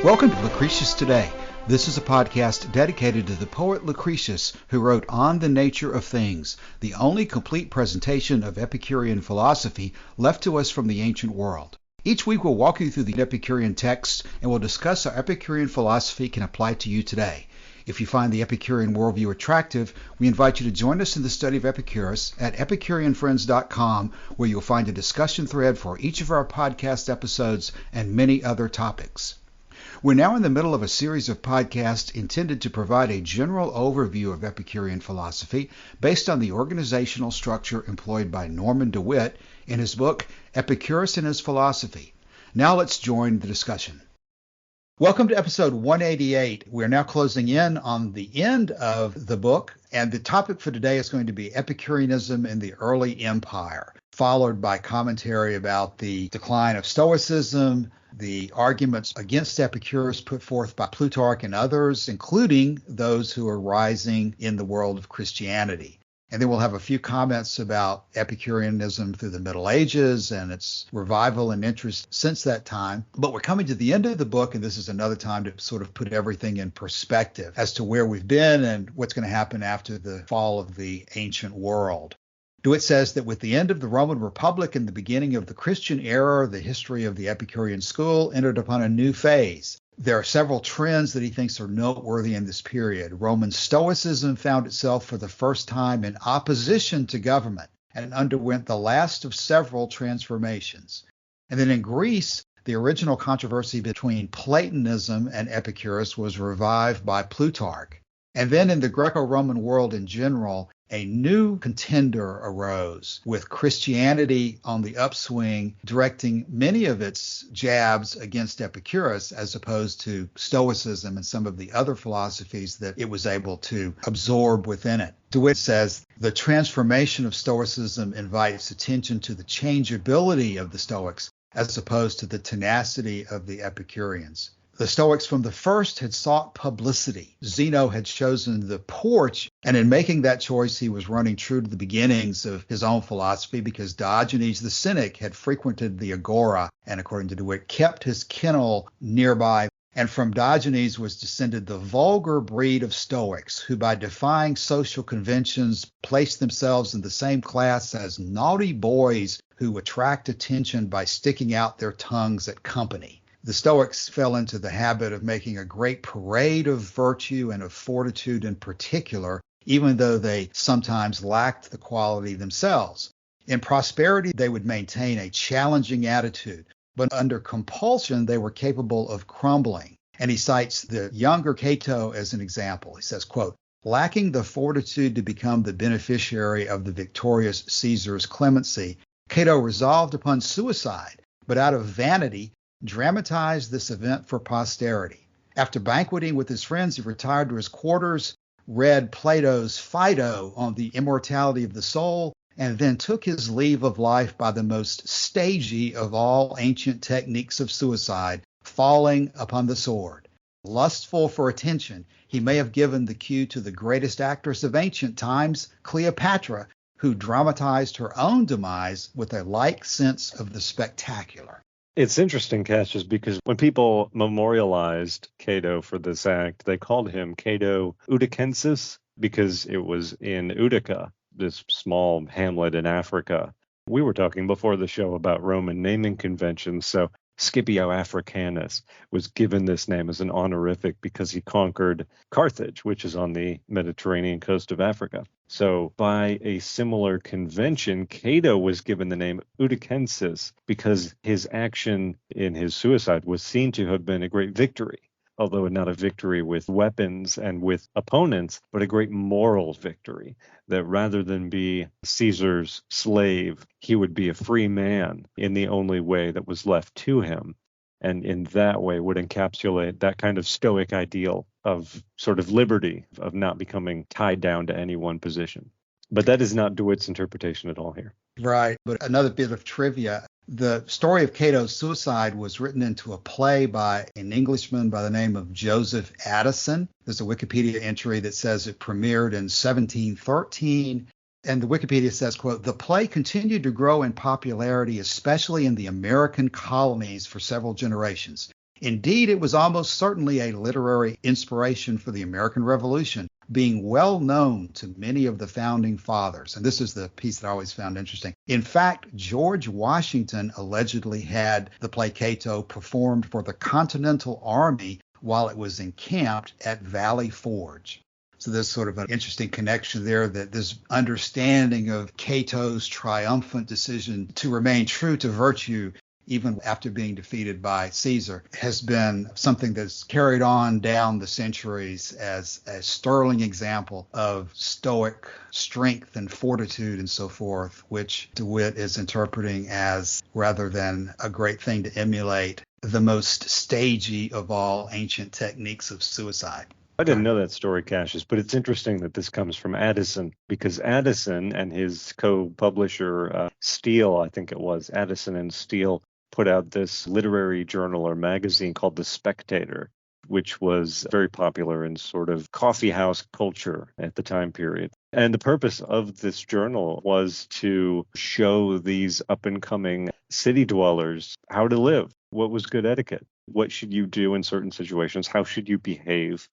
Welcome to Lucretius Today. This is a podcast dedicated to the poet Lucretius, who wrote On the Nature of Things, the only complete presentation of Epicurean philosophy left to us from the ancient world. Each week we'll walk you through the Epicurean text and we'll discuss how Epicurean philosophy can apply to you today. If you find the Epicurean worldview attractive, we invite you to join us in the study of Epicurus at EpicureanFriends.com, where you'll find a discussion thread for each of our podcast episodes and many other topics. We're now in the middle of a series of podcasts intended to provide a general overview of Epicurean philosophy based on the organizational structure employed by Norman DeWitt in his book, Epicurus and His Philosophy. Now let's join the discussion. Welcome to episode 188. We're now closing in on the end of the book, and the topic for today is going to be Epicureanism in the early empire, followed by commentary about the decline of Stoicism, the arguments against Epicurus put forth by Plutarch and others, including those who are rising in the world of Christianity. And then we'll have a few comments about Epicureanism through the Middle Ages and its revival and interest since that time. But we're coming to the end of the book, and this is another time to sort of put everything in perspective as to where we've been and what's going to happen after the fall of the ancient world. DeWitt says that with the end of the Roman Republic and the beginning of the Christian era, the history of the Epicurean school entered upon a new phase. There are several trends that he thinks are noteworthy in this period. Roman Stoicism found itself for the first time in opposition to government and underwent the last of several transformations. And then in Greece, the original controversy between Platonism and Epicurus was revived by Plutarch. And then in the Greco-Roman world in general, a new contender arose, with Christianity on the upswing, directing many of its jabs against Epicurus as opposed to Stoicism and some of the other philosophies that it was able to absorb within it. DeWitt says the transformation of Stoicism invites attention to the changeability of the Stoics as opposed to the tenacity of the Epicureans. The Stoics from the first had sought publicity. Zeno had chosen the porch, and in making that choice, he was running true to the beginnings of his own philosophy because Diogenes the Cynic had frequented the agora and, according to DeWitt, kept his kennel nearby. And from Diogenes was descended the vulgar breed of Stoics, who by defying social conventions placed themselves in the same class as naughty boys who attract attention by sticking out their tongues at company. The Stoics fell into the habit of making a great parade of virtue and of fortitude in particular, even though they sometimes lacked the quality themselves. In prosperity, they would maintain a challenging attitude, but under compulsion, they were capable of crumbling. And he cites the younger Cato as an example. He says, quote, lacking the fortitude to become the beneficiary of the victorious Caesar's clemency, Cato resolved upon suicide, but out of vanity, dramatized this event for posterity. After banqueting with his friends, he retired to his quarters, read Plato's Phaedo on the immortality of the soul, and then took his leave of life by the most stagey of all ancient techniques of suicide, falling upon the sword. Lustful for attention, he may have given the cue to the greatest actress of ancient times, Cleopatra, who dramatized her own demise with a like sense of the spectacular. It's interesting, Cassius, because when people memorialized Cato for this act, they called him Cato Udicensis because it was in Utica, this small hamlet in Africa. We were talking before the show about Roman naming conventions, so Scipio Africanus was given this name as an honorific because he conquered Carthage, which is on the Mediterranean coast of Africa. So by a similar convention, Cato was given the name Udicensis because his action in his suicide was seen to have been a great victory, although not a victory with weapons and with opponents, but a great moral victory, that rather than be Caesar's slave, he would be a free man in the only way that was left to him. And in that way would encapsulate that kind of Stoic ideal of sort of liberty, of not becoming tied down to any one position. But that is not DeWitt's interpretation at all here. Right. But another bit of trivia. The story of Cato's suicide was written into a play by an Englishman by the name of Joseph Addison. There's a Wikipedia entry that says it premiered in 1713. And the Wikipedia says, quote, the play continued to grow in popularity, especially in the American colonies for several generations. Indeed, it was almost certainly a literary inspiration for the American Revolution, being well known to many of the founding fathers. And this is the piece that I always found interesting. In fact, George Washington allegedly had the play Cato performed for the Continental Army while it was encamped at Valley Forge. So there's sort of an interesting connection there, that this understanding of Cato's triumphant decision to remain true to virtue even after being defeated by Caesar has been something that's carried on down the centuries as a sterling example of Stoic strength and fortitude and so forth, which DeWitt is interpreting as, rather than a great thing to emulate, the most stagey of all ancient techniques of suicide. I didn't know that story, Cassius, but it's interesting that this comes from Addison, because Addison and his co-publisher, Steele, I think it was, Addison and Steele, put out this literary journal or magazine called The Spectator, which was very popular in sort of coffee house culture at the time period. And the purpose of this journal was to show these up-and-coming city dwellers how to live, what was good etiquette, what should you do in certain situations, how should you behave.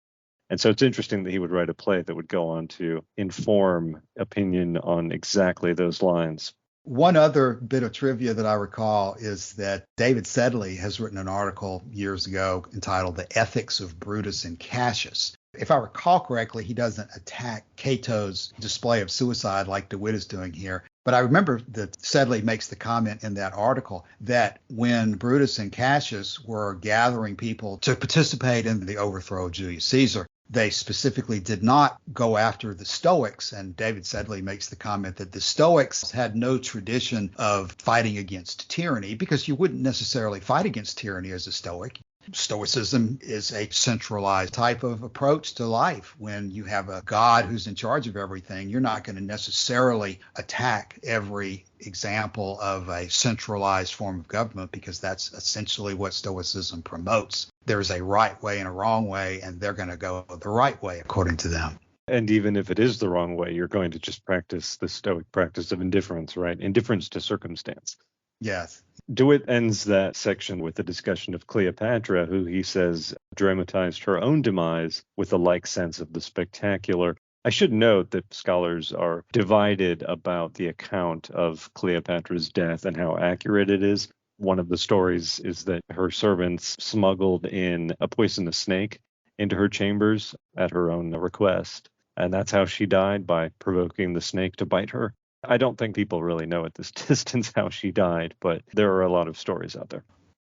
And so it's interesting that he would write a play that would go on to inform opinion on exactly those lines. One other bit of trivia that I recall is that David Sedley has written an article years ago entitled The Ethics of Brutus and Cassius. If I recall correctly, he doesn't attack Cato's display of suicide like DeWitt is doing here. But I remember that Sedley makes the comment in that article that when Brutus and Cassius were gathering people to participate in the overthrow of Julius Caesar, they specifically did not go after the Stoics. And David Sedley makes the comment that the Stoics had no tradition of fighting against tyranny, because you wouldn't necessarily fight against tyranny as a Stoic. Stoicism is a centralized type of approach to life. When you have a God who's in charge of everything, you're not going to necessarily attack every example of a centralized form of government, because that's essentially what Stoicism promotes. There's a right way and a wrong way, and they're going to go the right way according to them. And even if it is the wrong way, you're going to just practice the Stoic practice of indifference, right? Indifference to circumstance. Yes. DeWitt ends that section with a discussion of Cleopatra, who he says dramatized her own demise with a like sense of the spectacular. I should note that scholars are divided about the account of Cleopatra's death and how accurate it is. One of the stories is that her servants smuggled in a poisonous snake into her chambers at her own request. And that's how she died, by provoking the snake to bite her. I don't think people really know at this distance how she died, but there are a lot of stories out there.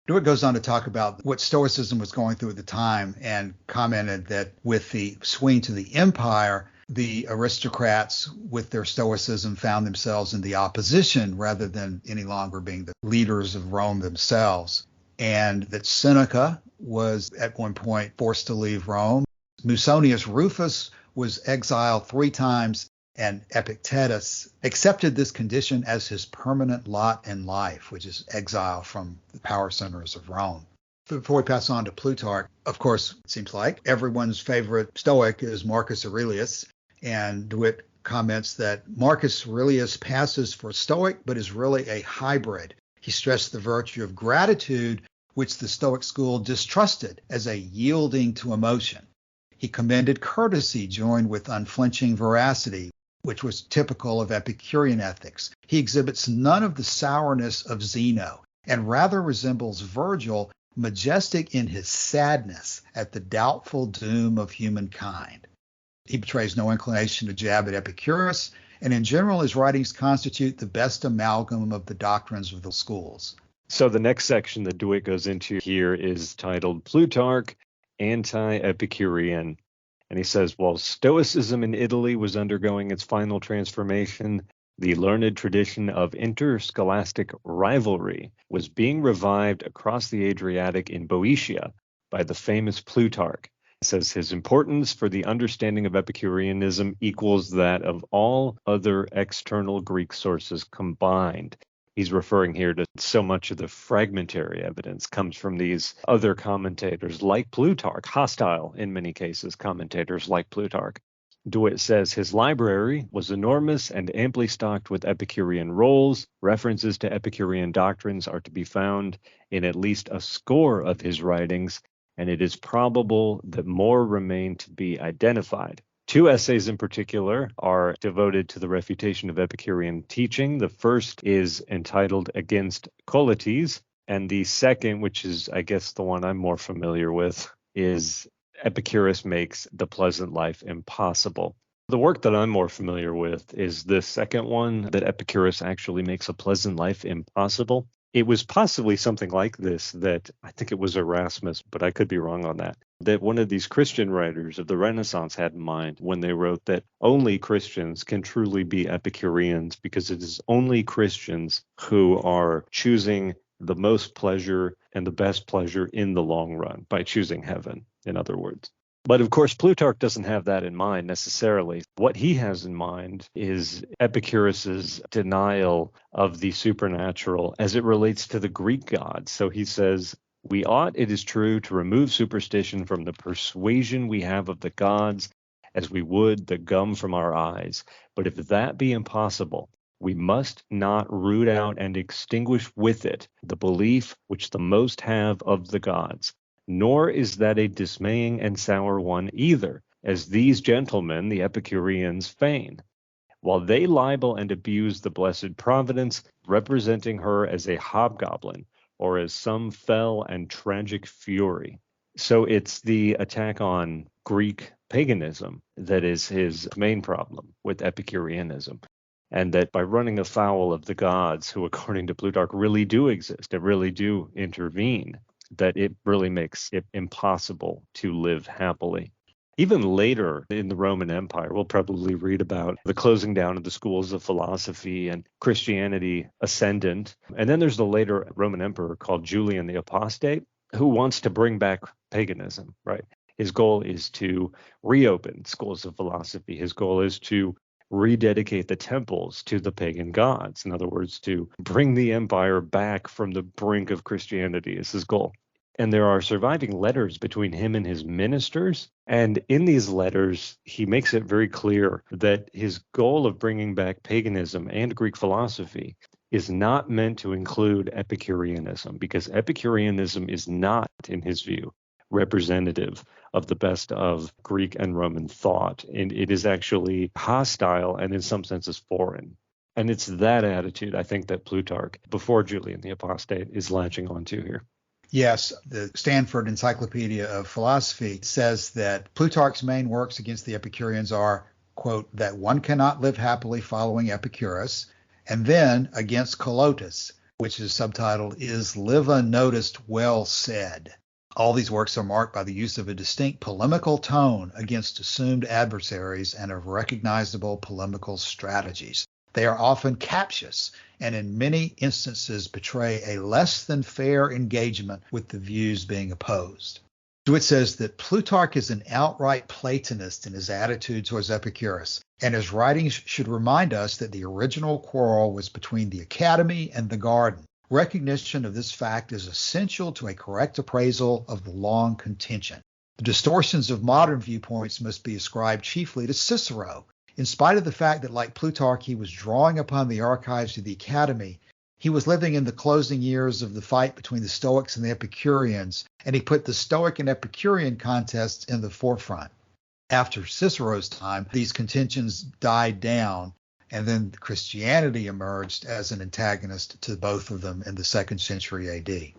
DeWitt goes on to talk about what Stoicism was going through at the time, and commented that with the swing to the empire, the aristocrats with their Stoicism found themselves in the opposition rather than any longer being the leaders of Rome themselves. And that Seneca was at one point forced to leave Rome. Musonius Rufus was exiled 3 times, and Epictetus accepted this condition as his permanent lot in life, which is exile from the power centers of Rome. Before we pass on to Plutarch, of course, it seems like everyone's favorite Stoic is Marcus Aurelius, and DeWitt comments that Marcus Aurelius passes for Stoic, but is really a hybrid. He stressed the virtue of gratitude, which the Stoic school distrusted as a yielding to emotion. He commended courtesy joined with unflinching veracity, which was typical of Epicurean ethics. He exhibits none of the sourness of Zeno, and rather resembles Virgil, majestic in his sadness at the doubtful doom of humankind. He betrays no inclination to jab at Epicurus, and in general his writings constitute the best amalgam of the doctrines of the schools. So the next section that DeWitt goes into here is titled Plutarch, Anti-Epicurean. And he says, while Stoicism in Italy was undergoing its final transformation, the learned tradition of interscholastic rivalry was being revived across the Adriatic in Boeotia by the famous Plutarch. He says his importance for the understanding of Epicureanism equals that of all other external Greek sources combined. He's referring here to so much of the fragmentary evidence comes from these other commentators like Plutarch, hostile in many cases commentators like Plutarch. DeWitt says his library was enormous and amply stocked with Epicurean rolls. References to Epicurean doctrines are to be found in at least a score of his writings, and it is probable that more remain to be identified. Two essays in particular are devoted to the refutation of Epicurean teaching. The first is entitled Against Colites, and the second, which is, I guess, the one I'm more familiar with, is Epicurus Makes the Pleasant Life Impossible. The work that I'm more familiar with is the second one, that Epicurus actually makes a pleasant life impossible. It was possibly something like this, that I think it was Erasmus, but I could be wrong on that one of these Christian writers of the Renaissance had in mind when they wrote that only Christians can truly be Epicureans, because it is only Christians who are choosing the most pleasure and the best pleasure in the long run by choosing heaven, in other words. But of course, Plutarch doesn't have that in mind necessarily. What he has in mind is Epicurus's denial of the supernatural as it relates to the Greek gods. So he says, we ought, it is true, to remove superstition from the persuasion we have of the gods, as we would the gum from our eyes. But if that be impossible, we must not root out and extinguish with it the belief which the most have of the gods. Nor is that a dismaying and sour one either, as these gentlemen, the Epicureans, feign, while they libel and abuse the blessed Providence, representing her as a hobgoblin, or as some fell and tragic fury. So it's the attack on Greek paganism that is his main problem with Epicureanism. And that by running afoul of the gods, who according to Plutarch really do exist and really do intervene, that it really makes it impossible to live happily. Even later in the Roman Empire, we'll probably read about the closing down of the schools of philosophy and Christianity ascendant. And then there's the later Roman emperor called Julian the Apostate, who wants to bring back paganism, right? His goal is to reopen schools of philosophy. His goal is to rededicate the temples to the pagan gods. In other words, to bring the empire back from the brink of Christianity is his goal. And there are surviving letters between him and his ministers. And in these letters, he makes it very clear that his goal of bringing back paganism and Greek philosophy is not meant to include Epicureanism, because Epicureanism is not, in his view, representative of the best of Greek and Roman thought. And it is actually hostile and in some senses foreign. And it's that attitude, I think, that Plutarch, before Julian the Apostate, is latching onto here. Yes, the Stanford Encyclopedia of Philosophy says that Plutarch's main works against the Epicureans are, quote, that one cannot live happily following Epicurus, and then against Colotus, which is subtitled, Is Liva Noticed Well Said? All these works are marked by the use of a distinct polemical tone against assumed adversaries and of recognizable polemical strategies. They are often captious and in many instances betray a less than fair engagement with the views being opposed. DeWitt says that Plutarch is an outright Platonist in his attitude towards Epicurus, and his writings should remind us that the original quarrel was between the Academy and the Garden. Recognition of this fact is essential to a correct appraisal of the long contention. The distortions of modern viewpoints must be ascribed chiefly to Cicero. In spite of the fact that, like Plutarch, he was drawing upon the archives of the Academy, he was living in the closing years of the fight between the Stoics and the Epicureans, and he put the Stoic and Epicurean contests in the forefront. After Cicero's time, these contentions died down, and then Christianity emerged as an antagonist to both of them in the 2nd century AD.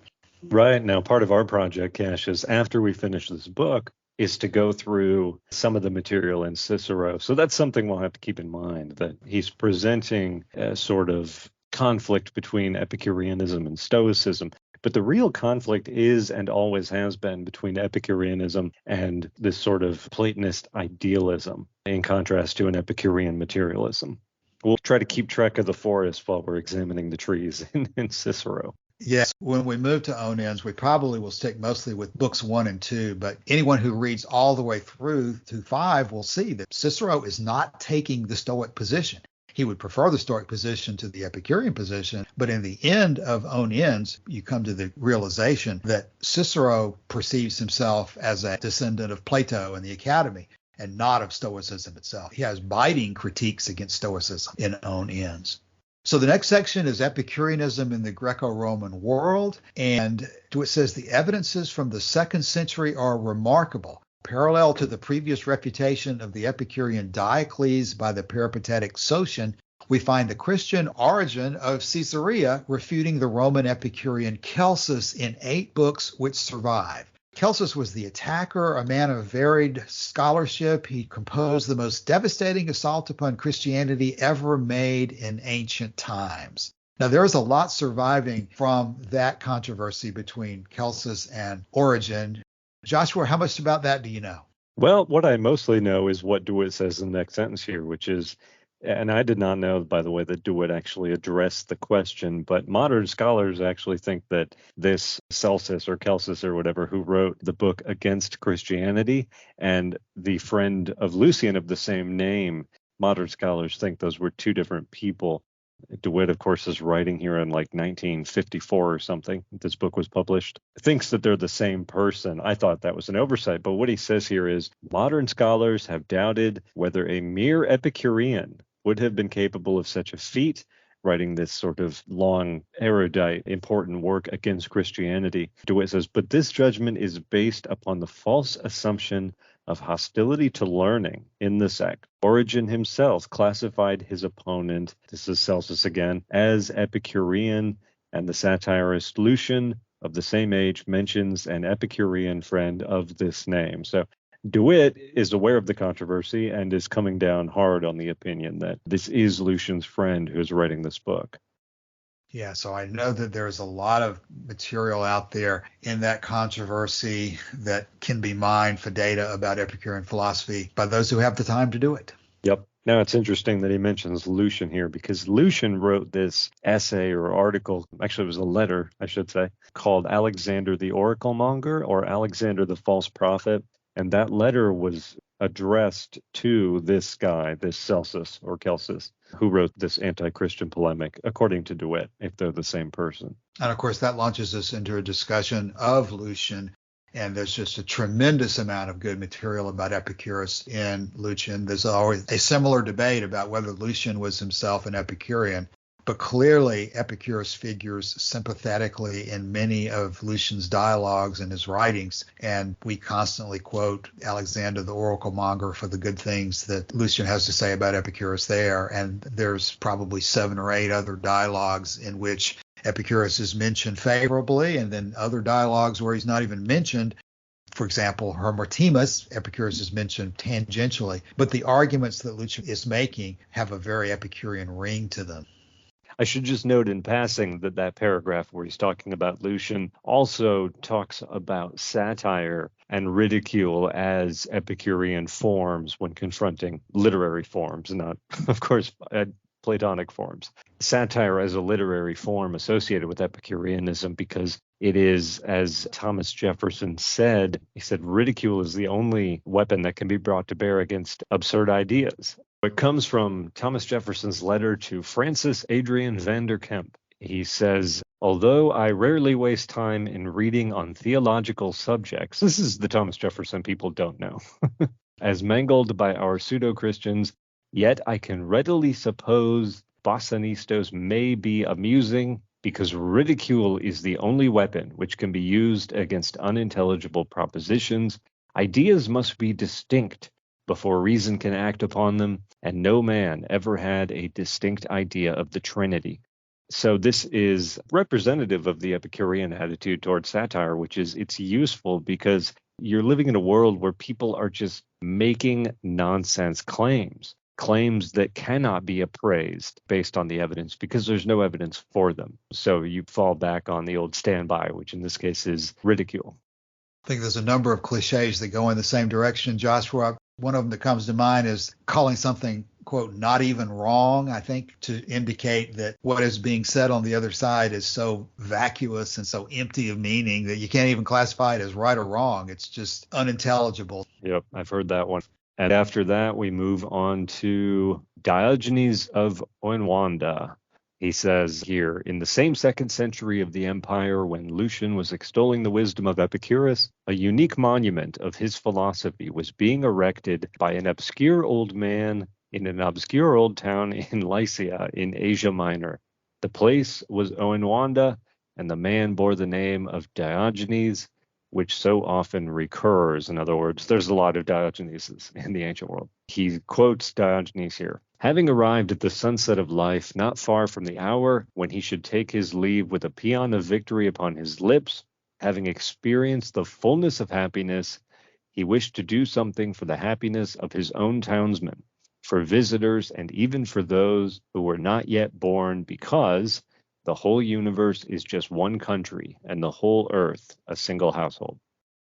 Right. Now, part of our project, Cash, is after we finish this book, is to go through some of the material in Cicero. So that's something we'll have to keep in mind, that he's presenting a sort of conflict between Epicureanism and Stoicism. But the real conflict is and always has been between Epicureanism and this sort of Platonist idealism, in contrast to an Epicurean materialism. We'll try to keep track of the forest while we're examining the trees in Cicero. Yes, when we move to Onens, we probably will stick mostly with books 1 and 2, but anyone who reads all the way through to 5 will see that Cicero is not taking the Stoic position. He would prefer the Stoic position to the Epicurean position, but in the end of Onens, you come to the realization that Cicero perceives himself as a descendant of Plato and the Academy, and not of Stoicism itself. He has biting critiques against Stoicism in own ends. So the next section is Epicureanism in the Greco-Roman world, and it says the evidences from the 2nd century are remarkable. Parallel to the previous refutation of the Epicurean Diocles by the peripatetic Socian, we find the Christian Origen of Caesarea refuting the Roman Epicurean Celsus in 8 books which survive. Celsus was the attacker, a man of varied scholarship. He composed the most devastating assault upon Christianity ever made in ancient times. Now, there is a lot surviving from that controversy between Celsus and Origen. Joshua, how much about that do you know? Well, what I mostly know is what DeWitt says in the next sentence here, which is, and I did not know, by the way, that DeWitt actually addressed the question, but modern scholars actually think that this Celsus or Celsus or whatever, who wrote the book Against Christianity, and the friend of Lucian of the same name, modern scholars think those were 2 different people. DeWitt, of course, is writing here in like 1954 or something. This book was published. Thinks that they're the same person. I thought that was an oversight. But what he says here is modern scholars have doubted whether a mere Epicurean would have been capable of such a feat, writing this sort of long, erudite, important work against Christianity. DeWitt says, but this judgment is based upon the false assumption of hostility to learning in the sect. Origen himself classified his opponent, this is Celsus again, as Epicurean, and the satirist Lucian of the same age mentions an Epicurean friend of this name. So DeWitt is aware of the controversy and is coming down hard on the opinion that this is Lucian's friend who is writing this book. Yeah, so I know that there's a lot of material out there in that controversy that can be mined for data about Epicurean philosophy by those who have the time to do it. Yep. Now, it's interesting that he mentions Lucian here because Lucian wrote this essay or article, actually it was a letter, I should say, called Alexander the Oracle Monger or Alexander the False Prophet. And that letter was addressed to this guy, this Celsus or Celsus, who wrote this anti-Christian polemic, according to DeWitt, if they're the same person. And of course, that launches us into a discussion of Lucian. And there's just a tremendous amount of good material about Epicurus in Lucian. There's always a similar debate about whether Lucian was himself an Epicurean. But clearly, Epicurus figures sympathetically in many of Lucian's dialogues and his writings, and we constantly quote Alexander the Oracle Monger for the good things that Lucian has to say about Epicurus there. And there's probably 7 or 8 other dialogues in which Epicurus is mentioned favorably, and then other dialogues where he's not even mentioned. For example, Hermotimus, Epicurus is mentioned tangentially, but the arguments that Lucian is making have a very Epicurean ring to them. I should just note in passing that that paragraph where he's talking about Lucian also talks about satire and ridicule as Epicurean forms when confronting literary forms, not, of course, Platonic forms. Satire as a literary form associated with Epicureanism because it is, as Thomas Jefferson said, he said, ridicule is the only weapon that can be brought to bear against absurd ideas. It comes from Thomas Jefferson's letter to Francis Adrian van der Kemp. He says, although I rarely waste time in reading on theological subjects, this is the Thomas Jefferson people don't know, as mangled by our pseudo-Christians, yet I can readily suppose Basilistos may be amusing because ridicule is the only weapon which can be used against unintelligible propositions. Ideas must be distinct before reason can act upon them, and no man ever had a distinct idea of the Trinity. So this is representative of the Epicurean attitude towards satire, which is it's useful because you're living in a world where people are just making nonsense claims that cannot be appraised based on the evidence because there's no evidence for them. So you fall back on the old standby, which in this case is ridicule. I think there's a number of cliches that go in the same direction, Joshua. One of them that comes to mind is calling something, quote, not even wrong, I think, to indicate that what is being said on the other side is so vacuous and so empty of meaning that you can't even classify it as right or wrong. It's just unintelligible. Yep, I've heard that one. And after that, we move on to Diogenes of Oenwanda. He says here, in the same 2nd century of the empire, when Lucian was extolling the wisdom of Epicurus, a unique monument of his philosophy was being erected by an obscure old man in an obscure old town in Lycia in Asia Minor. The place was Oenwanda, and the man bore the name of Diogenes, which so often recurs. In other words, there's a lot of Diogeneses in the ancient world. He quotes Diogenes here. Having arrived at the sunset of life, not far from the hour when he should take his leave with a paean of victory upon his lips, having experienced the fullness of happiness, he wished to do something for the happiness of his own townsmen, for visitors, and even for those who were not yet born, because the whole universe is just one country, and the whole earth a single household.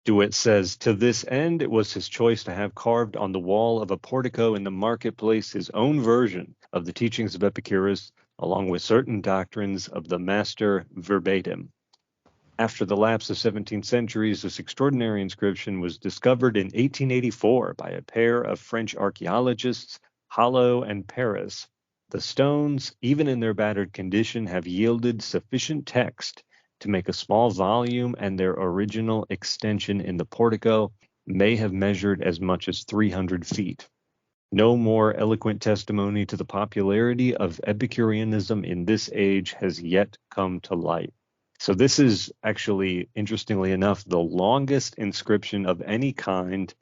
DeWitt says, to this end, it was his choice to have carved on the wall of a portico in the marketplace his own version of the teachings of Epicurus, along with certain doctrines of the master verbatim. After the lapse of 17 centuries, this extraordinary inscription was discovered in 1884 by a pair of French archaeologists, Hollow and Paris. The stones, even in their battered condition, have yielded sufficient text to make a small volume, and their original extension in the portico may have measured as much as 300 feet. No more eloquent testimony to the popularity of Epicureanism in this age has yet come to light. So this is actually, interestingly enough, the longest inscription of any kind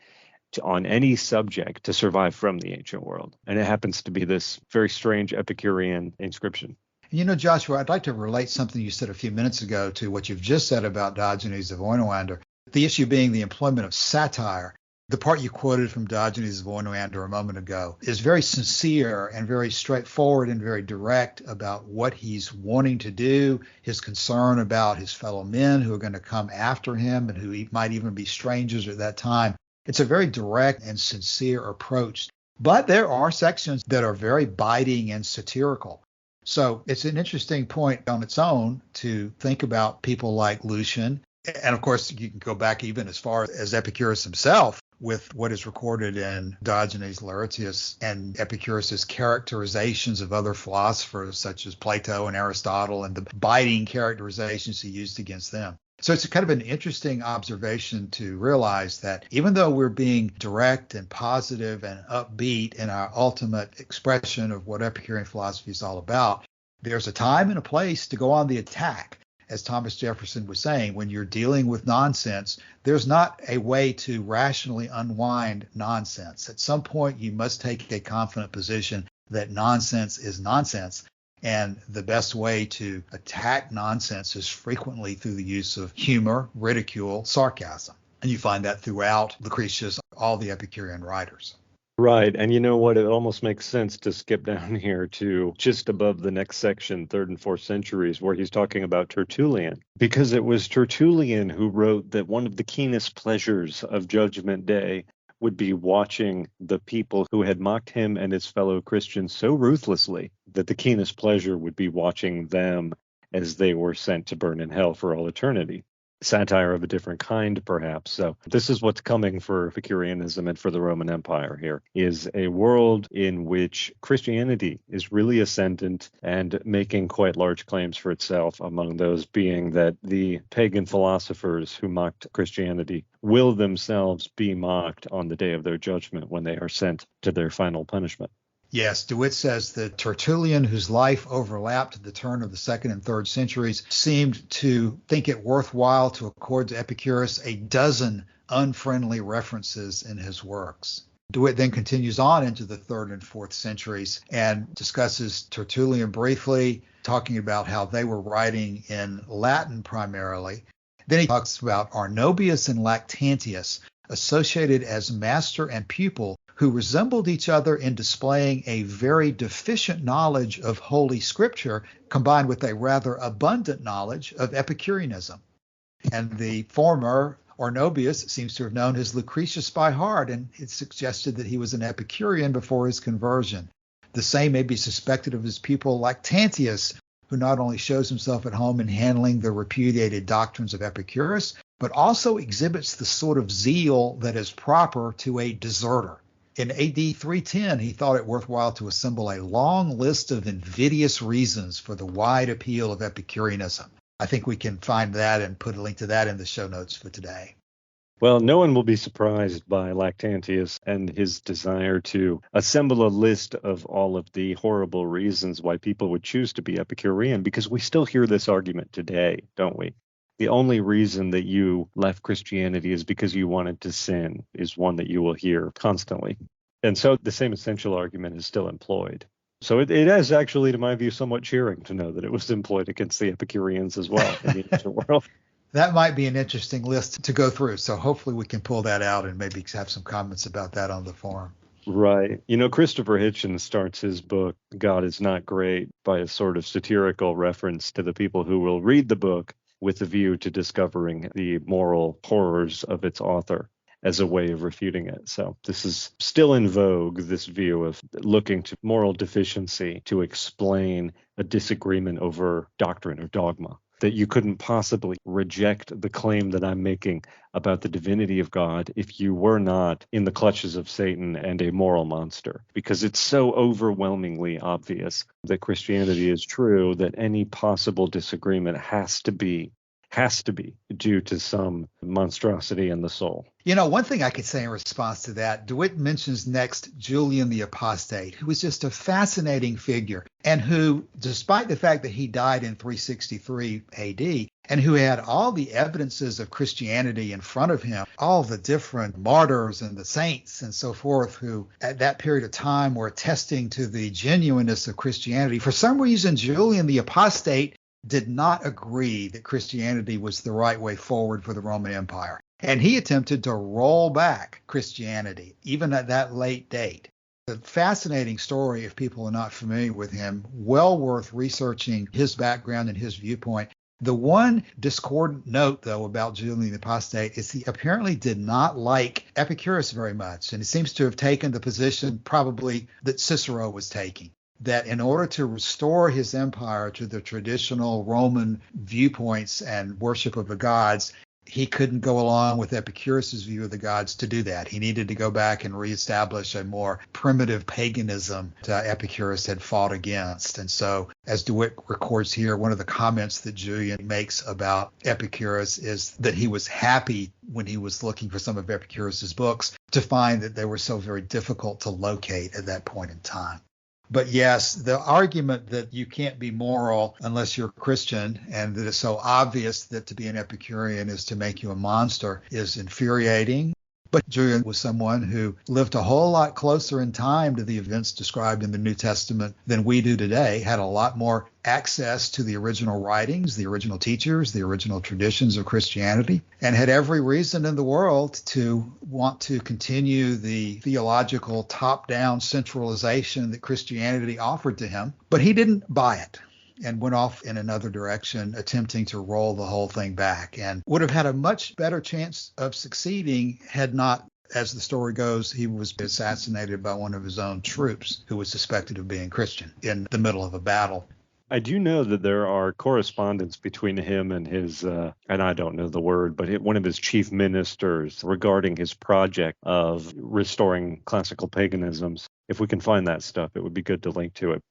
on any subject to survive from the ancient world. And it happens to be this very strange Epicurean inscription. You know, Joshua, I'd like to relate something you said a few minutes ago to what you've just said about Diogenes of Oenoander, the issue being the employment of satire. The part you quoted from Diogenes of Oenoander a moment ago is very sincere and very straightforward and very direct about what he's wanting to do, his concern about his fellow men who are going to come after him and who might even be strangers at that time. It's a very direct and sincere approach. But there are sections that are very biting and satirical. So it's an interesting point on its own to think about people like Lucian. And of course, you can go back even as far as Epicurus himself with what is recorded in Diogenes Laertius and Epicurus's characterizations of other philosophers such as Plato and Aristotle and the biting characterizations he used against them. So it's kind of an interesting observation to realize that even though we're being direct and positive and upbeat in our ultimate expression of what Epicurean philosophy is all about, there's a time and a place to go on the attack. As Thomas Jefferson was saying, when you're dealing with nonsense, there's not a way to rationally unwind nonsense. At some point, you must take a confident position that nonsense is nonsense. And the best way to attack nonsense is frequently through the use of humor, ridicule, sarcasm. And you find that throughout Lucretius, all the Epicurean writers. Right. And you know what? It almost makes sense to skip down here to just above the next section, 3rd and 4th centuries, where he's talking about Tertullian, because it was Tertullian who wrote that one of the keenest pleasures of Judgment Day would be watching the people who had mocked him and his fellow Christians so ruthlessly that the keenest pleasure would be watching them as they were sent to burn in hell for all eternity. Satire of a different kind, perhaps. So this is what's coming for Epicureanism and for the Roman Empire here, is a world in which Christianity is really ascendant and making quite large claims for itself, among those being that the pagan philosophers who mocked Christianity will themselves be mocked on the day of their judgment when they are sent to their final punishment. Yes, DeWitt says that Tertullian, whose life overlapped the turn of the 2nd and 3rd centuries, seemed to think it worthwhile to accord to Epicurus a dozen unfriendly references in his works. DeWitt then continues on into the 3rd and 4th centuries and discusses Tertullian briefly, talking about how they were writing in Latin primarily. Then he talks about Arnobius and Lactantius, associated as master and pupil, who resembled each other in displaying a very deficient knowledge of Holy Scripture combined with a rather abundant knowledge of Epicureanism. And the former, Arnobius, seems to have known his Lucretius by heart, and it suggested that he was an Epicurean before his conversion. The same may be suspected of his pupil Lactantius, who not only shows himself at home in handling the repudiated doctrines of Epicurus, but also exhibits the sort of zeal that is proper to a deserter. In AD 310, he thought it worthwhile to assemble a long list of invidious reasons for the wide appeal of Epicureanism. I think we can find that and put a link to that in the show notes for today. Well, no one will be surprised by Lactantius and his desire to assemble a list of all of the horrible reasons why people would choose to be Epicurean, because we still hear this argument today, don't we? The only reason that you left Christianity is because you wanted to sin, is one that you will hear constantly. And so the same essential argument is still employed. So it is actually, to my view, somewhat cheering to know that it was employed against the Epicureans as well in the ancient world. That might be an interesting list to go through. So hopefully we can pull that out and maybe have some comments about that on the forum. Right. Christopher Hitchens starts his book, God is Not Great, by a sort of satirical reference to the people who will read the book with a view to discovering the moral horrors of its author as a way of refuting it. So this is still in vogue, this view of looking to moral deficiency to explain a disagreement over doctrine or dogma. That you couldn't possibly reject the claim that I'm making about the divinity of God if you were not in the clutches of Satan and a moral monster, because it's so overwhelmingly obvious that Christianity is true that any possible disagreement has to be due to some monstrosity in the soul. One thing I could say in response to that, DeWitt mentions next Julian the Apostate, who was just a fascinating figure and who, despite the fact that he died in 363 AD, and who had all the evidences of Christianity in front of him, all the different martyrs and the saints and so forth, who at that period of time were attesting to the genuineness of Christianity. For some reason, Julian the Apostate did not agree that Christianity was the right way forward for the Roman Empire. And he attempted to roll back Christianity, even at that late date. A fascinating story, if people are not familiar with him, well worth researching his background and his viewpoint. The one discordant note, though, about Julian the Apostate is he apparently did not like Epicurus very much, and he seems to have taken the position probably that Cicero was taking, that in order to restore his empire to the traditional Roman viewpoints and worship of the gods, he couldn't go along with Epicurus's view of the gods to do that. He needed to go back and reestablish a more primitive paganism that Epicurus had fought against. And so, as DeWitt records here, one of the comments that Julian makes about Epicurus is that he was happy when he was looking for some of Epicurus's books to find that they were so very difficult to locate at that point in time. But yes, the argument that you can't be moral unless you're a Christian and that it's so obvious that to be an Epicurean is to make you a monster is infuriating. But Julian was someone who lived a whole lot closer in time to the events described in the New Testament than we do today, had a lot more access to the original writings, the original teachers, the original traditions of Christianity, and had every reason in the world to want to continue the theological top-down centralization that Christianity offered to him. But he didn't buy it and went off in another direction, attempting to roll the whole thing back, and would have had a much better chance of succeeding had not, as the story goes, he was assassinated by one of his own troops who was suspected of being Christian in the middle of a battle. I do know that there are correspondence between him and his, and I don't know the word, but one of his chief ministers regarding his project of restoring classical paganisms. If we can find that stuff, it would be good to link to it.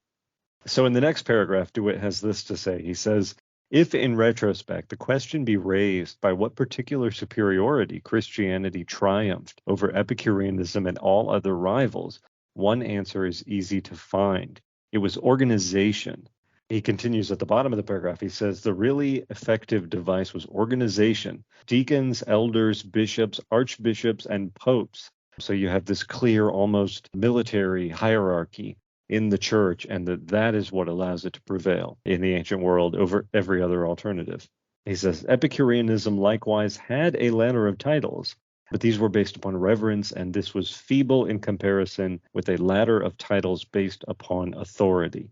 So in the next paragraph, DeWitt has this to say. He says, if in retrospect the question be raised by what particular superiority Christianity triumphed over Epicureanism and all other rivals, one answer is easy to find. It was organization. He continues at the bottom of the paragraph. He says, the really effective device was organization. Deacons, elders, bishops, archbishops, and popes. So you have this clear, almost military hierarchy in the church, and that is what allows it to prevail in the ancient world over every other alternative. He says, Epicureanism likewise had a ladder of titles, but these were based upon reverence, and this was feeble in comparison with a ladder of titles based upon authority.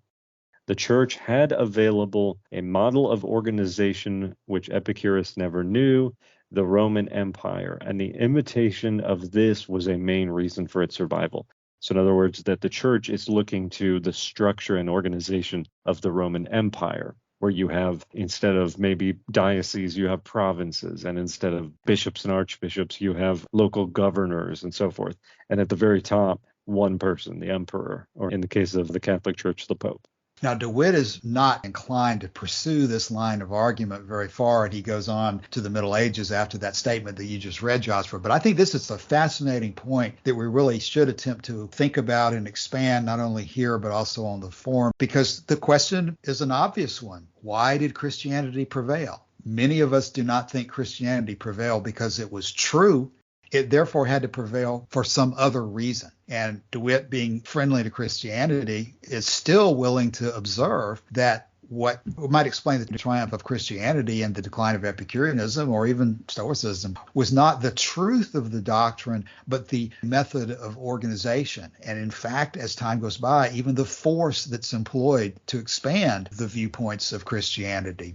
The church had available a model of organization which Epicurus never knew, the Roman Empire, and the imitation of this was a main reason for its survival. So in other words, that the church is looking to the structure and organization of the Roman Empire. where you have, instead of maybe dioceses, you have provinces, and instead of bishops and archbishops, you have local governors and so forth. And at the very top, one person, the emperor, or in the case of the Catholic Church, the Pope. Now, DeWitt is not inclined to pursue this line of argument very far, and he goes on to the Middle Ages after that statement that you just read, Joshua. But I think this is a fascinating point that we really should attempt to think about and expand, not only here, but also on the forum, because the question is an obvious one. Why did Christianity prevail? Many of us do not think Christianity prevailed because it was true. It therefore had to prevail for some other reason. And DeWitt, being friendly to Christianity, is still willing to observe that what might explain the triumph of Christianity and the decline of Epicureanism or even Stoicism was not the truth of the doctrine, but the method of organization. And in fact, as time goes by, even the force that's employed to expand the viewpoints of Christianity,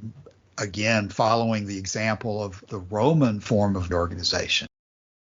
again, following the example of the Roman form of organization.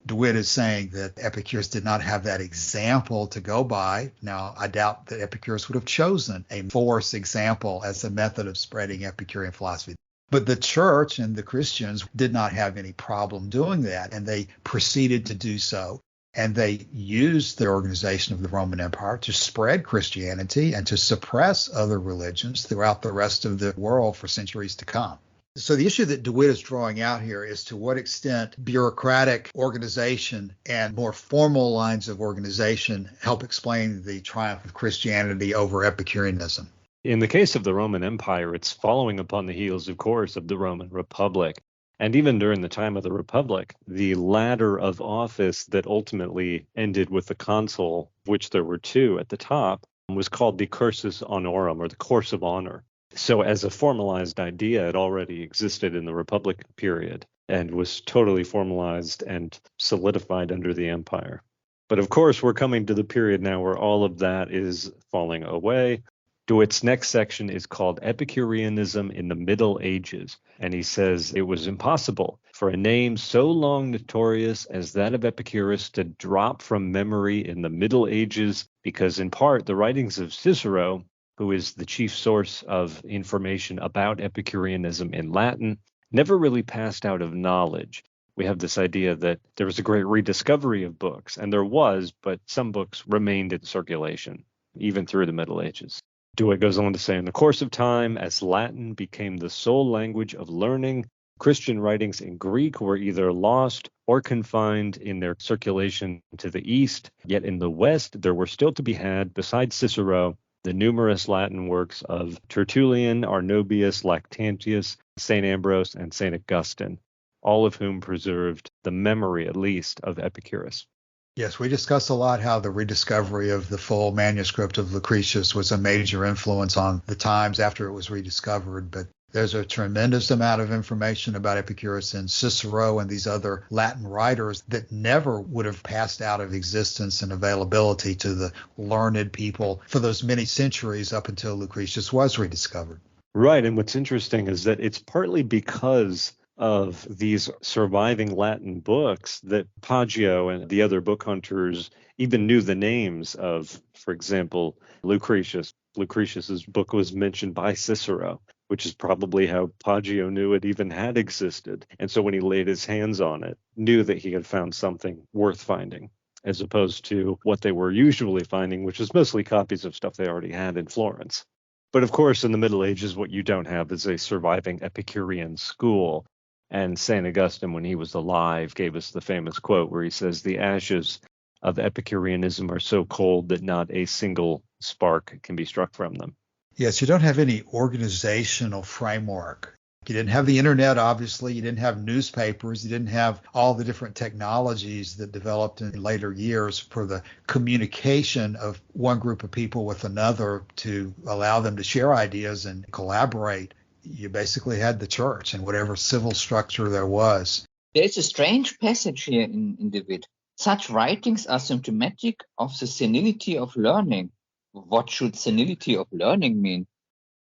DeWitt is saying that Epicurus did not have that example to go by. Now, I doubt that Epicurus would have chosen a force example as a method of spreading Epicurean philosophy. But the church and the Christians did not have any problem doing that, and they proceeded to do so. And they used the organization of the Roman Empire to spread Christianity and to suppress other religions throughout the rest of the world for centuries to come. So the issue that DeWitt is drawing out here is to what extent bureaucratic organization and more formal lines of organization help explain the triumph of Christianity over Epicureanism. In the case of the Roman Empire, it's following upon the heels, of course, of the Roman Republic. And even during the time of the Republic, the ladder of office that ultimately ended with the consul, of which there were two at the top, was called the cursus honorum, or the course of honor. So as a formalized idea, it already existed in the Republic period and was totally formalized and solidified under the empire. But of course, we're coming to the period now where all of that is falling away. DeWitt's next section is called Epicureanism in the Middle Ages, and he says it was impossible for a name so long notorious as that of Epicurus to drop from memory in the Middle Ages, because in part the writings of Cicero, who is the chief source of information about Epicureanism in Latin, never really passed out of knowledge. We have this idea that there was a great rediscovery of books, and there was, but some books remained in circulation, even through the Middle Ages. DeWitt goes on to say, in the course of time, as Latin became the sole language of learning, Christian writings in Greek were either lost or confined in their circulation to the East, yet in the West there were still to be had, besides Cicero, the numerous Latin works of Tertullian, Arnobius, Lactantius, St. Ambrose, and St. Augustine, all of whom preserved the memory, at least, of Epicurus. Yes, we discussed a lot how the rediscovery of the full manuscript of Lucretius was a major influence on the times after it was rediscovered, but there's a tremendous amount of information about Epicurus in Cicero and these other Latin writers that never would have passed out of existence and availability to the learned people for those many centuries up until Lucretius was rediscovered. Right, and what's interesting is that it's partly because of these surviving Latin books that Poggio and the other book hunters even knew the names of, for example, Lucretius. Lucretius's book was mentioned by Cicero, which is probably how Poggio knew it even had existed. And so when he laid his hands on it, knew that he had found something worth finding, as opposed to what they were usually finding, which was mostly copies of stuff they already had in Florence. But of course, in the Middle Ages, what you don't have is a surviving Epicurean school. And St. Augustine, when he was alive, gave us the famous quote where he says, the ashes of Epicureanism are so cold that not a single spark can be struck from them. Yes, you don't have any organizational framework. You didn't have the internet, obviously. You didn't have newspapers. You didn't have all the different technologies that developed in later years for the communication of one group of people with another to allow them to share ideas and collaborate. You basically had the church and whatever civil structure there was. There is a strange passage here in DeWitt. Such writings are symptomatic of the senility of learning. What should senility of learning mean?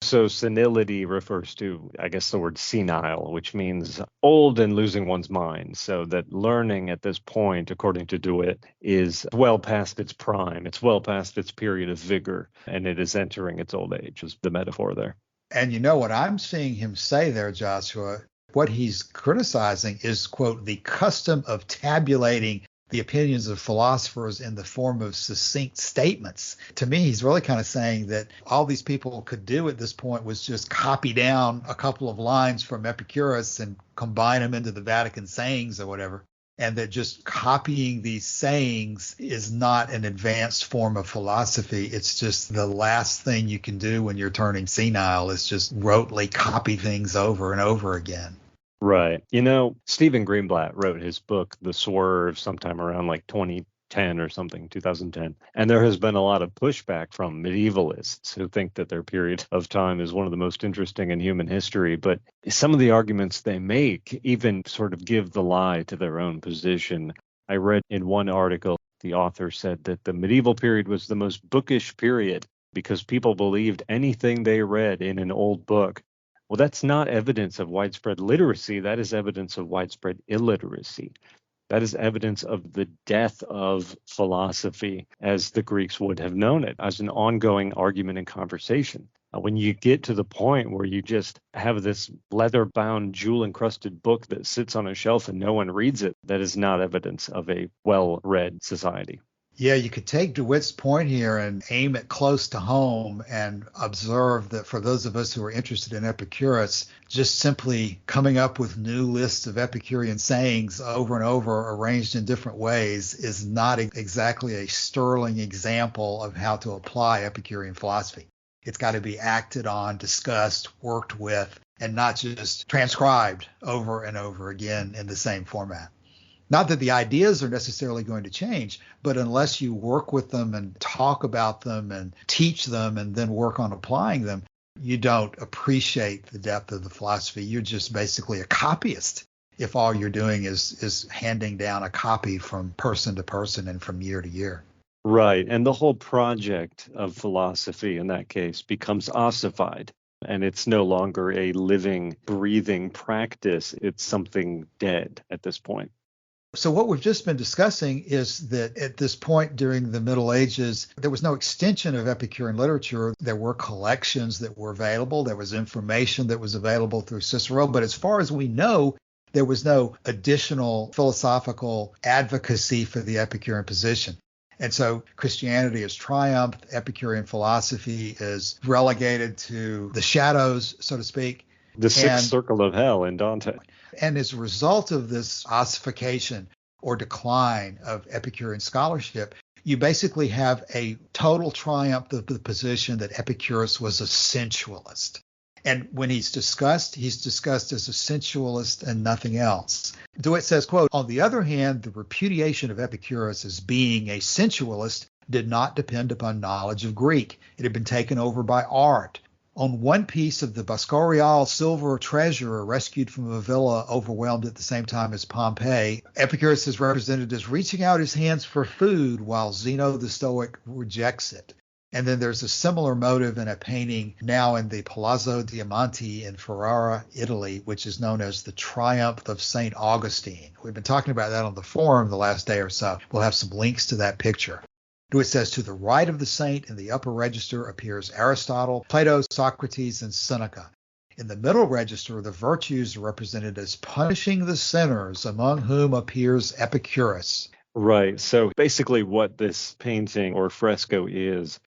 So senility refers to, I guess, the word senile, which means old and losing one's mind. So that learning at this point, according to DeWitt, is well past its prime. It's well past its period of vigor, and it is entering its old age, is the metaphor there. And you know what I'm seeing him say there, Joshua? What he's criticizing is, quote, the custom of tabulating the opinions of philosophers in the form of succinct statements. To me, he's really kind of saying that all these people could do at this point was just copy down a couple of lines from Epicurus and combine them into the Vatican sayings or whatever. And that just copying these sayings is not an advanced form of philosophy. It's just the last thing you can do when you're turning senile is just rotely copy things over and over again. Right. You know, Stephen Greenblatt wrote his book, The Swerve, sometime around like 2010 or something, 2010. And there has been a lot of pushback from medievalists who think that their period of time is one of the most interesting in human history. But some of the arguments they make even sort of give the lie to their own position. I read in one article, the author said that the medieval period was the most bookish period because people believed anything they read in an old book. Well, that's not evidence of widespread literacy. That is evidence of widespread illiteracy. That is evidence of the death of philosophy as the Greeks would have known it, as an ongoing argument and conversation. When you get to the point where you just have this leather-bound, jewel-encrusted book that sits on a shelf and no one reads it, that is not evidence of a well-read society. Yeah, you could take DeWitt's point here and aim it close to home and observe that for those of us who are interested in Epicurus, just simply coming up with new lists of Epicurean sayings over and over arranged in different ways is not exactly a sterling example of how to apply Epicurean philosophy. It's got to be acted on, discussed, worked with, and not just transcribed over and over again in the same format. Not that the ideas are necessarily going to change, but unless you work with them and talk about them and teach them and then work on applying them, you don't appreciate the depth of the philosophy. You're just basically a copyist if all you're doing is handing down a copy from person to person and from year to year. Right. And the whole project of philosophy in that case becomes ossified. And it's no longer a living, breathing practice. It's something dead at this point. So what we've just been discussing is that at this point during the Middle Ages, there was no extension of Epicurean literature. There were collections that were available. There was information that was available through Cicero. But as far as we know, there was no additional philosophical advocacy for the Epicurean position. And so Christianity has triumphed. Epicurean philosophy is relegated to the shadows, so to speak. The sixth circle of hell in Dante. And as a result of this ossification or decline of Epicurean scholarship, you basically have a total triumph of the position that Epicurus was a sensualist. And when he's discussed as a sensualist and nothing else. DeWitt says, quote, on the other hand, the repudiation of Epicurus as being a sensualist did not depend upon knowledge of Greek. It had been taken over by art. On one piece of the Boscorial silver treasure rescued from a villa overwhelmed at the same time as Pompeii, Epicurus is represented as reaching out his hands for food while Zeno the Stoic rejects it. And then there's a similar motive in a painting now in the Palazzo Diamanti in Ferrara, Italy, which is known as the Triumph of St. Augustine. We've been talking about that on the forum the last day or so. We'll have some links to that picture. DeWitt says, to the right of the saint in the upper register appears Aristotle, Plato, Socrates, and Seneca. In the middle register, the virtues are represented as punishing the sinners, among whom appears Epicurus. Right. So basically what this painting or fresco is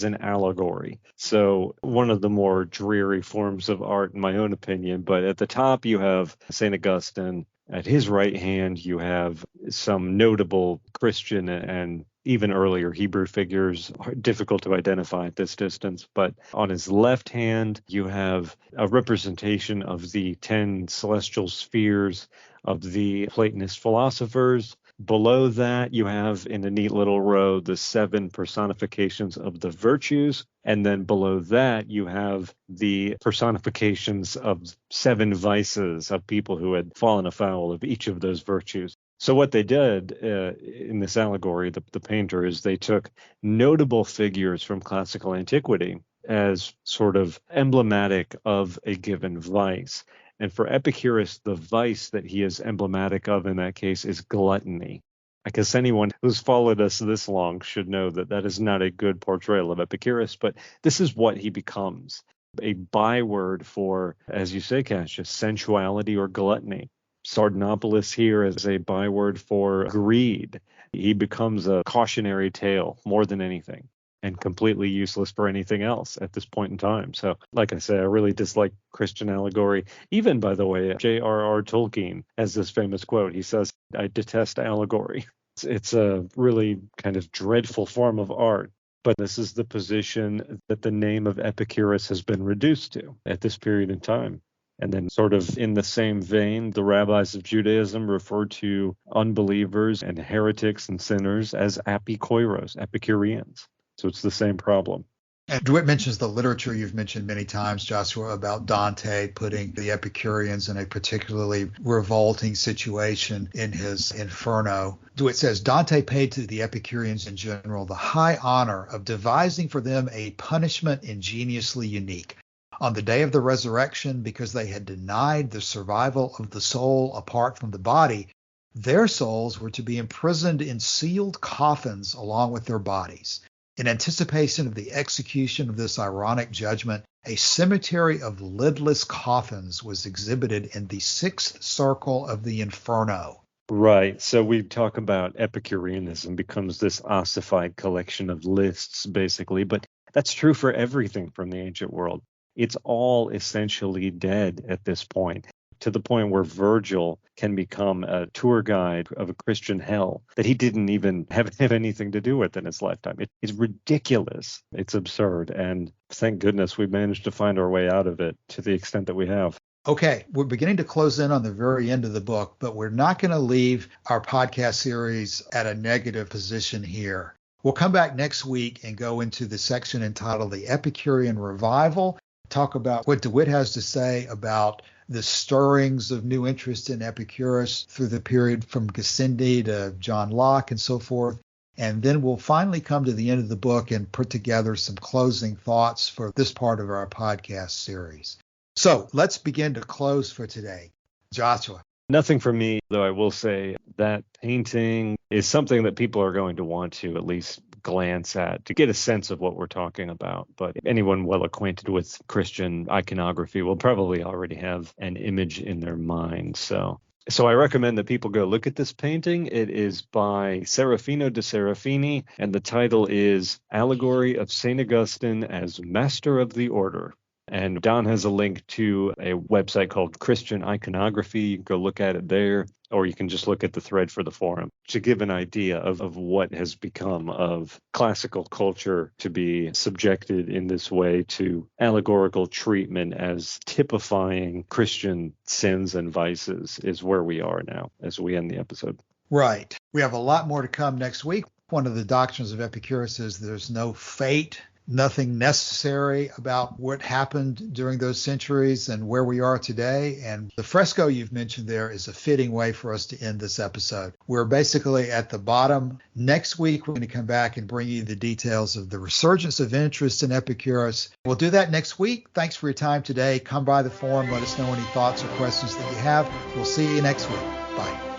an allegory. So one of the more dreary forms of art, in my own opinion. But at the top, you have St. Augustine. At his right hand, you have some notable Christian and even earlier Hebrew figures, difficult to identify at this distance. But on his left hand, you have a representation of the 10 celestial spheres of the Platonist philosophers. Below that, you have in a neat little row the 7 personifications of the virtues. And then below that, you have the personifications of 7 vices of people who had fallen afoul of each of those virtues. So what they did in this allegory, the painter, is they took notable figures from classical antiquity as sort of emblematic of a given vice. And for Epicurus, the vice that he is emblematic of in that case is gluttony. I guess anyone who's followed us this long should know that that is not a good portrayal of Epicurus, but this is what he becomes. a byword for, as you say, Cassius, sensuality or gluttony. Sardanapalus here is a byword for greed. He becomes a cautionary tale more than anything, and completely useless for anything else at this point in time. So, like I say, I really dislike Christian allegory. Even, by the way, J.R.R. Tolkien has this famous quote. He says, "I detest allegory." It's a really kind of dreadful form of art. But this is the position that the name of Epicurus has been reduced to at this period in time. And then sort of in the same vein, the rabbis of Judaism refer to unbelievers and heretics and sinners as Epikuros, Epicureans. So it's the same problem. And DeWitt mentions the literature you've mentioned many times, Joshua, about Dante putting the Epicureans in a particularly revolting situation in his Inferno. DeWitt says, Dante paid to the Epicureans in general the high honor of devising for them a punishment ingeniously unique. On the day of the resurrection, because they had denied the survival of the soul apart from the body, their souls were to be imprisoned in sealed coffins along with their bodies. In anticipation of the execution of this ironic judgment, a cemetery of lidless coffins was exhibited in the sixth circle of the Inferno. Right. So we talk about Epicureanism becomes this ossified collection of lists, basically. But that's true for everything from the ancient world. It's all essentially dead at this point, to the point where Virgil can become a tour guide of a Christian hell that he didn't even have anything to do with in his lifetime. It's ridiculous. It's absurd. And thank goodness we managed to find our way out of it to the extent that we have. Okay, we're beginning to close in on the very end of the book, but we're not going to leave our podcast series at a negative position here. We'll come back next week and go into the section entitled The Epicurean Revival, talk about what DeWitt has to say about the stirrings of new interest in Epicurus through the period from Gassendi to John Locke and so forth. And then we'll finally come to the end of the book and put together some closing thoughts for this part of our podcast series. So let's begin to close for today. Joshua. Nothing for me, though I will say that painting is something that people are going to want to at least glance at to get a sense of what we're talking about. But anyone well acquainted with Christian iconography will probably already have an image in their mind. So I recommend that people go look at this painting. It is by Serafino de Serafini, and the title is Allegory of St. Augustine as Master of the Order. And Don has a link to a website called Christian Iconography. You can go look at it there, or you can just look at the thread for the forum to give an idea of what has become of classical culture to be subjected in this way to allegorical treatment as typifying Christian sins and vices is where we are now as we end the episode. Right. We have a lot more to come next week. One of the doctrines of Epicurus is there's no fate. Nothing necessary about what happened during those centuries and where we are today. And the fresco you've mentioned there is a fitting way for us to end this episode. We're basically at the bottom. Next week, we're going to come back and bring you the details of the resurgence of interest in Epicurus. We'll do that next week. Thanks for your time today. Come by the forum. Let us know any thoughts or questions that you have. We'll see you next week. Bye.